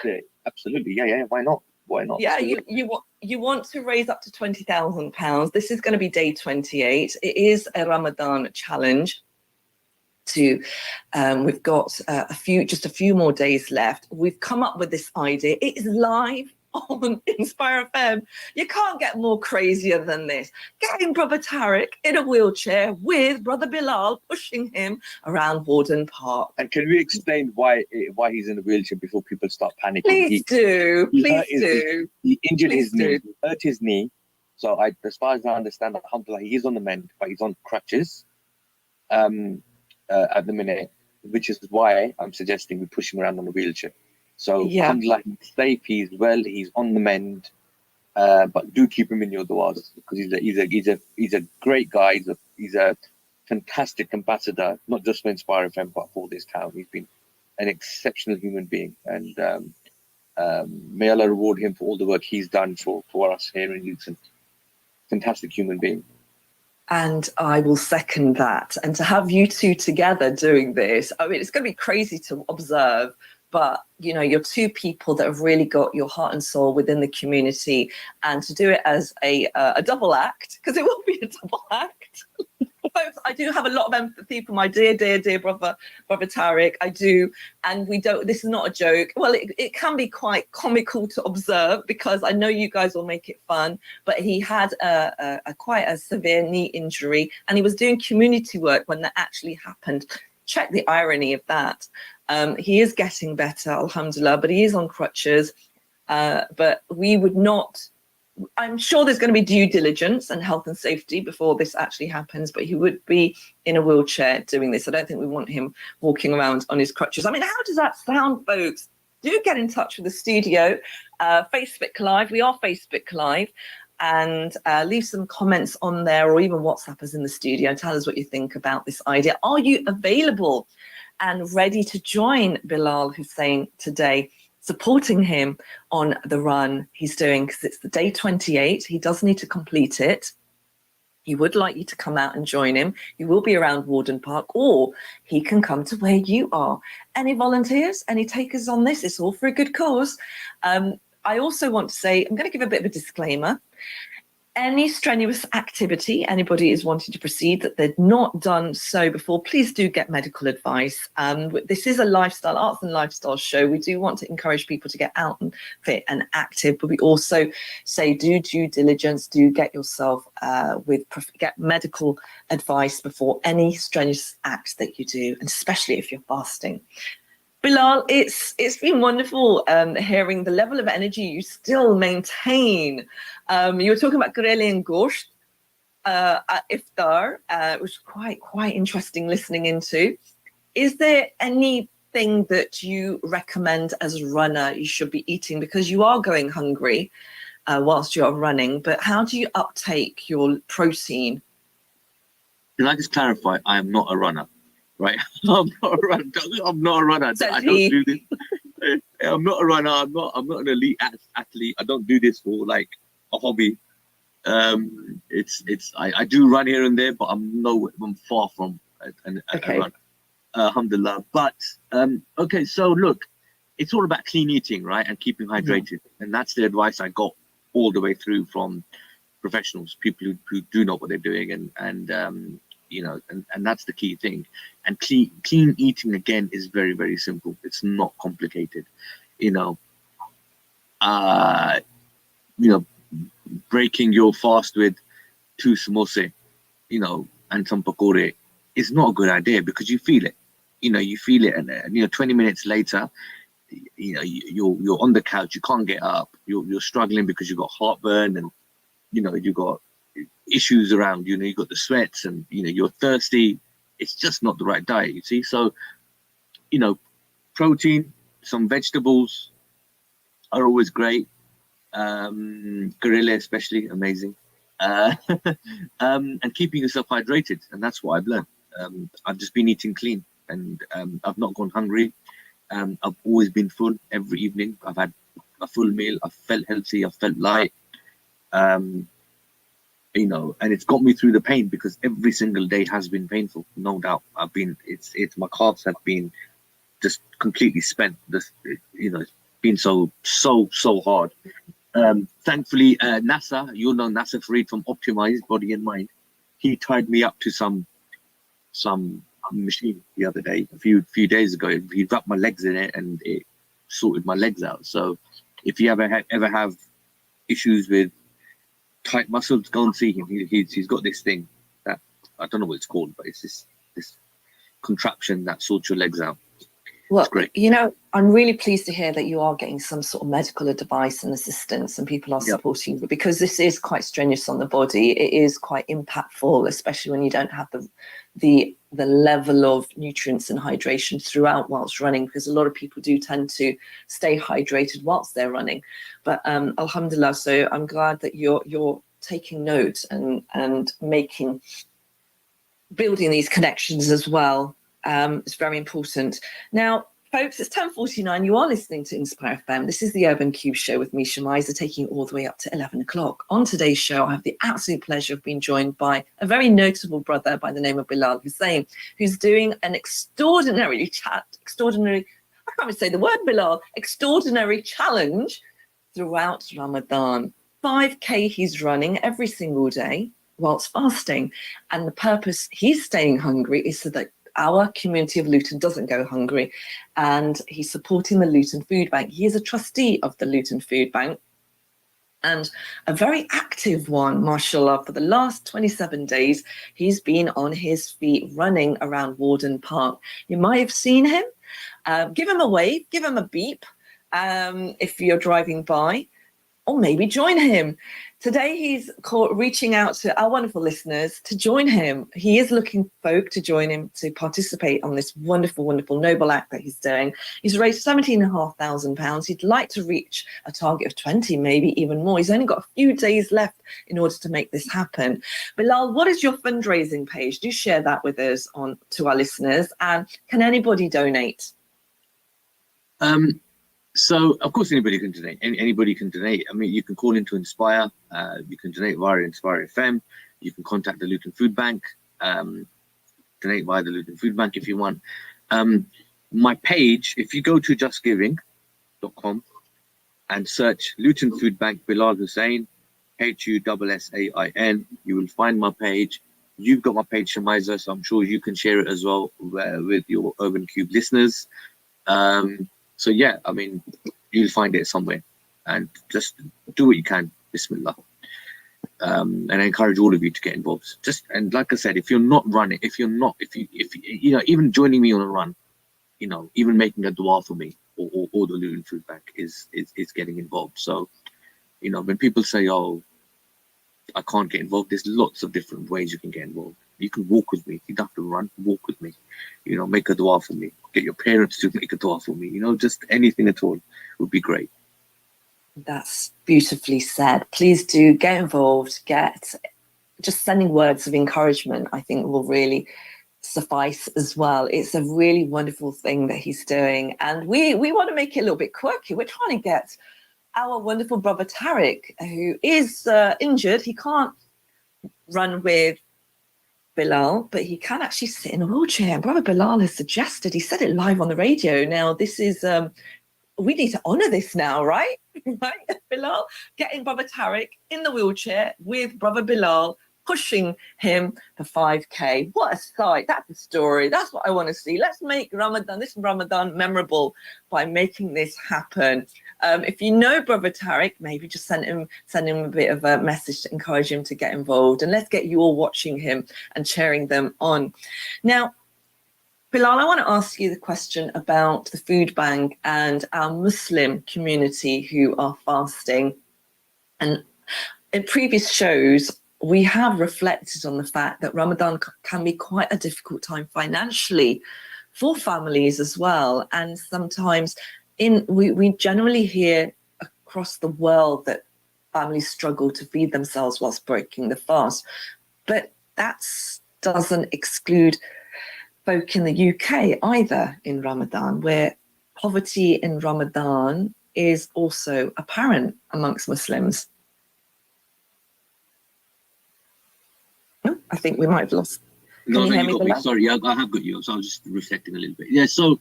Absolutely. Yeah. Why not? Yeah, you want to raise up to £20,000. This is going to be day 28. It is a Ramadan challenge. We've got just a few more days left. We've come up with this idea. It is live on Inspire FM. You can't get more crazier than this. Getting Brother Tariq in a wheelchair with Brother Bilal pushing him around Warden Park. And can we explain why he's in a wheelchair before people start panicking? Please do. He injured his knee. He hurt his knee. So as far as I understand, alhamdulillah, he is on the mend, but he's on crutches at the minute, which is why I'm suggesting we push him around on a wheelchair. So alhamdulillah, he's safe, he's well, he's on the mend. But do keep him in your du'as, because he's a great guy. He's a fantastic ambassador, not just for Inspire FM, but for this town. He's been an exceptional human being, and may Allah reward him for all the work he's done for us here in Luton. Fantastic human being. And I will second that. And to have you two together doing this, I mean, it's going to be crazy to observe. But, you're two people that have really got your heart and soul within the community, and to do it as a double act, because it will be a double act. Folks, I do have a lot of empathy for my dear brother Tariq. I do. And this is not a joke. Well, it can be quite comical to observe, because I know you guys will make it fun, but he had quite a severe knee injury, and he was doing community work when that actually happened. Check the irony of that. He is getting better, alhamdulillah, but he is on crutches. But we would not I'm sure there's going to be due diligence and health and safety before this actually happens, but he would be in a wheelchair doing this. I don't think we want him walking around on his crutches. I mean, how does that sound, folks? Do get in touch with the studio, Facebook Live. We are Facebook Live. And leave some comments on there, or even WhatsApp us in the studio. Tell us what you think about this idea. Are you available and ready to join Bilal Hussain today, supporting him on the run he's doing? Because it's the day 28. He does need to complete it. He would like you to come out and join him. He will be around Warden Park, or he can come to where you are. Any volunteers? Any takers on this? It's all for a good cause. I also want to say, I'm going to give a bit of a disclaimer. Any strenuous activity, anybody is wanting to proceed that they've not done so before, please do get medical advice. This is a lifestyle, arts and lifestyle show. We do want to encourage people to get out and fit and active, but we also say do due diligence, do get yourself get medical advice before any strenuous act that you do, and especially if you're fasting. Bilal, it's been wonderful hearing the level of energy you still maintain. You were talking about Kareli and Gosht at Iftar. It was quite interesting listening into. Is there anything that you recommend as a runner you should be eating? Because you are going hungry whilst you're running, but how do you uptake your protein? Can I just clarify? I am not a runner. Right, I'm not a runner. I'm not a runner. I don't do this. I'm not a runner. I'm not an elite athlete. I don't do this for like a hobby. I do run here and there, but I'm far from a runner. Alhamdulillah. But okay, so look, it's all about clean eating, right, and keeping hydrated, and that's the advice I got all the way through from professionals, people who do know what they're doing, and you know, and that's the key thing. And clean eating again is very, very simple. It's not complicated. You know, breaking your fast with 2 samosa, you know, and some pakore is not a good idea, because you feel it. You know, you feel it, and 20 minutes later, you know, you're on the couch, you can't get up, you're struggling because you've got heartburn, and you know, you've got issues around, you know, you've got the sweats, and you know, you're thirsty. It's just not the right diet, you see. So, you know, protein, some vegetables are always great. Gorilla especially, amazing. And keeping yourself hydrated, and that's what I've learned. I've just been eating clean, and I've not gone hungry. I've always been full every evening. I've had a full meal. I've felt healthy. I've felt light. You know, and it's got me through the pain, because every single day has been painful, no doubt. It's my carbs have been just completely spent. You know, it's been so hard. Thankfully, Nasser, you know Nasser Farid from Optimized Body and Mind, he tied me up to some machine the other day, a few days ago. He wrapped my legs in it, and it sorted my legs out. So if you ever have issues with tight muscles, go and see him. He's got this thing that I don't know what it's called, but it's this contraption that sorts your legs out. Well, it's great. You know, I'm really pleased to hear that you are getting some sort of medical advice and assistance, and people are supporting you, because this is quite strenuous on the body. It is quite impactful, especially when you don't have the level of nutrients and hydration throughout whilst running, because a lot of people do tend to stay hydrated whilst they're running. But alhamdulillah, so I'm glad that you're taking note and building these connections as well. It's very important. Now, folks, it's 10:49. You are listening to Inspire FM. This is the Urban Kube show with me, Shemiza, taking you all the way up to 11 o'clock. On today's show, I have the absolute pleasure of being joined by a very notable brother by the name of Bilal Hussain, who's doing an extraordinary, I can't even say the word, Bilal, extraordinary challenge throughout Ramadan. 5K he's running every single day whilst fasting. And the purpose he's staying hungry is so that our community of Luton doesn't go hungry, and he's supporting the Luton Foodbank. He is a trustee of the Luton Foodbank, and a very active one, mashallah. For the last 27 days, he's been on his feet running around Warden Park. You might have seen him. Give him a wave, give him a beep if you're driving by. or maybe join him. Today, he's reaching out to our wonderful listeners to join him. He is looking folk to join him to participate on this wonderful, wonderful, noble act that he's doing. He's raised £17,500. He'd like to reach a target of 20, maybe even more. He's only got a few days left in order to make this happen. Bilal, what is your fundraising page? Do share that with us to our listeners. And can anybody donate? So, of course, anybody can donate. Anybody can donate. I mean, you can call into Inspire. You can donate via Inspire FM. You can contact the Luton Foodbank. Donate via the Luton Foodbank if you want. My page, if you go to justgiving.com and search Luton Foodbank Bilal Hussain, HUSSAIN, you will find my page. You've got my page, Shemiza, so I'm sure you can share it as well with your Urban Kube listeners. So yeah, I mean, you'll find it somewhere, and just do what you can. Bismillah. And I encourage all of you to get involved. And like I said, if you're not running, if you even joining me on a run, even making a dua for me or the Luton Foodbank is getting involved. So, when people say, "Oh, I can't get involved," there's lots of different ways you can get involved. You can walk with me. You don't have to run. Walk with me. Make a dua for me. Get your parents to make a dua for me. Just anything at all would be great. That's beautifully said. Please do get involved. Just sending words of encouragement, I think, will really suffice as well. It's a really wonderful thing that he's doing. And we want to make it a little bit quirky. We're trying to get our wonderful brother Tariq, who is injured. He can't run with Bilal, but he can actually sit in a wheelchair. Brother Bilal has suggested, he said it live on the radio. Now, this is, we need to honor this now, right? Right, Bilal, getting Brother Tariq in the wheelchair with Brother Bilal, pushing him for 5K. What a sight. That's a story. That's what I want to see. Let's make this Ramadan memorable by making this happen. If you know Brother Tariq, maybe just send him a bit of a message to encourage him to get involved, and let's get you all watching him and cheering them on. Now, Bilal, I want to ask you the question about the food bank and our Muslim community who are fasting. And in previous shows, we have reflected on the fact that Ramadan can be quite a difficult time financially for families as well. And sometimes we generally hear across the world that families struggle to feed themselves whilst breaking the fast. But that doesn't exclude folk in the UK either in Ramadan, where poverty in Ramadan is also apparent amongst Muslims. Oh, I think we might have lost. No, you got me. Sorry, I have got you. So I was just reflecting a little bit. Yeah, so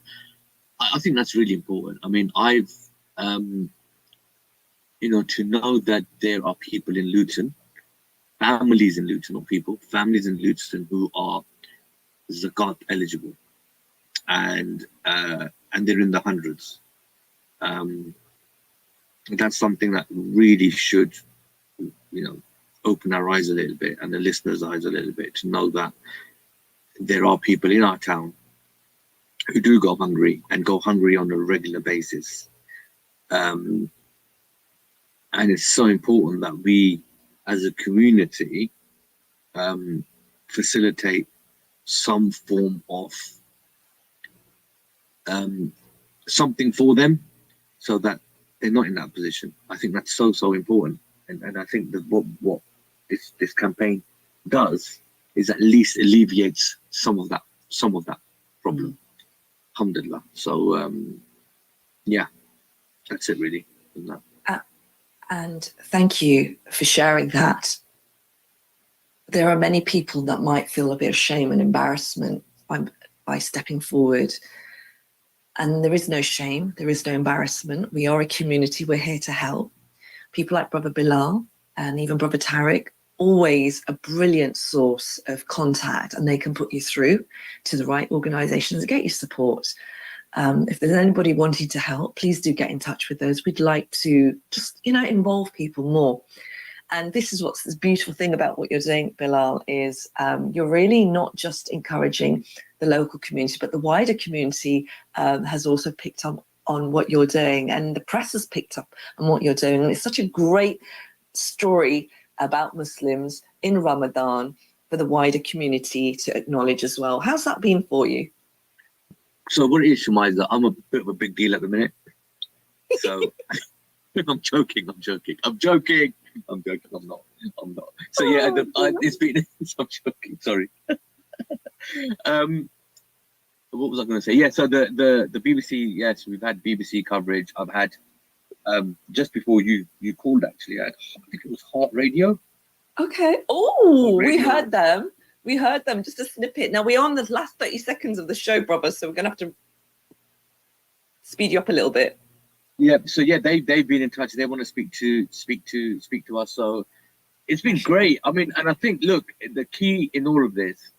I think that's really important. I mean, I've, to know that there are people in Luton, families in Luton who are zakat eligible, and they're in the hundreds. That's something that really should, open our eyes a little bit, and the listeners' eyes a little bit, to know that there are people in our town who do go hungry and go hungry on a regular basis. And it's so important that we, as a community, facilitate some form of something for them so that they're not in that position. I think that's so important. And I think that what this campaign does is at least alleviates some of that problem. Alhamdulillah. So yeah, that's it really. And thank you for sharing that. There are many people that might feel a bit of shame and embarrassment by stepping forward. And there is no shame, there is no embarrassment. We are a community, we're here to help. People like Brother Bilal and even Brother Tariq, always a brilliant source of contact, and they can put you through to the right organisations and get you support. If there's anybody wanting to help, please do get in touch with us. We'd like to just, involve people more. And this is what's this beautiful thing about what you're doing, Bilal, is you're really not just encouraging the local community, but the wider community has also picked up on what you're doing, and the press has picked up on what you're doing. And it's such a great story about Muslims in Ramadan for the wider community to acknowledge as well. How's that been for you? So what it is, Shemiza, I'm a bit of a big deal at the minute. So I'm joking. I'm not. So yeah, it's been. I'm joking. Sorry. What was I going to say? Yeah. So the BBC. Yes, we've had BBC coverage. I've had just before you called. Actually, I think it was Heart Radio. Okay. Oh, we heard them. We heard them. Just a snippet. Now we're on the last 30 seconds of the show, brother. So we're gonna have to speed you up a little bit. Yeah. So yeah, they've been in touch. They want to speak to us. So it's been great. I mean, and I think, look, the key in all of this,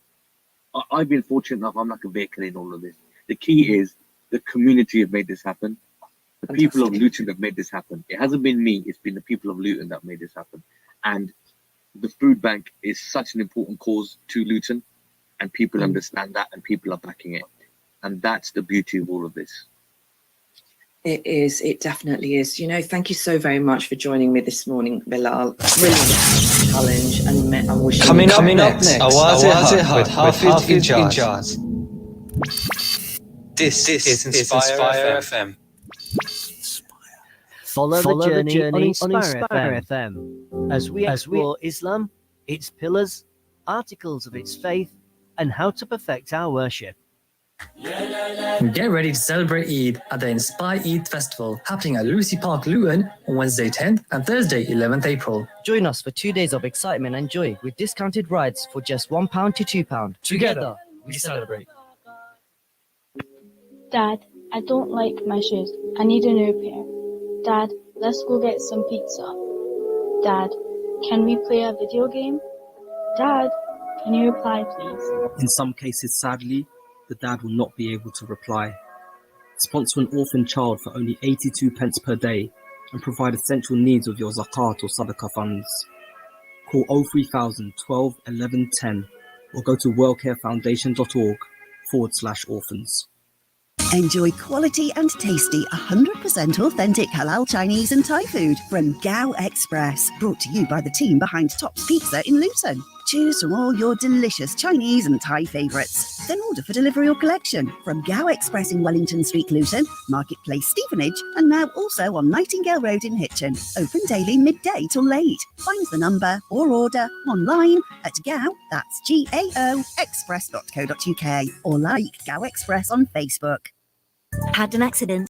I've been fortunate enough. I'm like a vehicle in all of this. The key is the community have made this happen. The people of Luton have made this happen. It hasn't been me. It's been the people of Luton that made this happen. And the food bank is such an important cause to Luton, and people understand that, and people are backing it. And that's the beauty of all of this. It is. It definitely is. You know, thank you so very much for joining me this morning, Bilal. Brilliant challenge, and I'm wishing Coming up next, Awaz-e-Haq with Hafid Ijaz. This is Inspire FM. Follow the journey on Inspire FM as we explore Islam, its pillars, articles of its faith, and how to perfect our worship. Get ready to celebrate Eid at the Inspire Eid Festival happening at Lucy Park, Luton on Wednesday 10th and Thursday 11th April. Join us for 2 days of excitement and joy with discounted rides for just £1 to £2. Together, we celebrate. Dad, I don't like my shoes. I need a new pair. Dad, let's go get some pizza. Dad, can we play a video game? Dad, can you reply, please? In some cases, sadly, the dad will not be able to reply. Sponsor an orphan child for only 82 pence per day and provide essential needs with your zakat or sadaqah funds. Call 03000 12 11 10 or go to worldcarefoundation.org/orphans. Enjoy quality and tasty 100% authentic halal Chinese and Thai food from Gao Express, brought to you by the team behind Top's Pizza in Luton. Choose from all your delicious Chinese and Thai favourites. Then order for delivery or collection from Gao Express in Wellington Street, Luton, Marketplace, Stevenage, and now also on Nightingale Road in Hitchin. Open daily midday till late. Find the number or order online at Gao, that's GAO, express.co.uk, or like Gao Express on Facebook. Had an accident?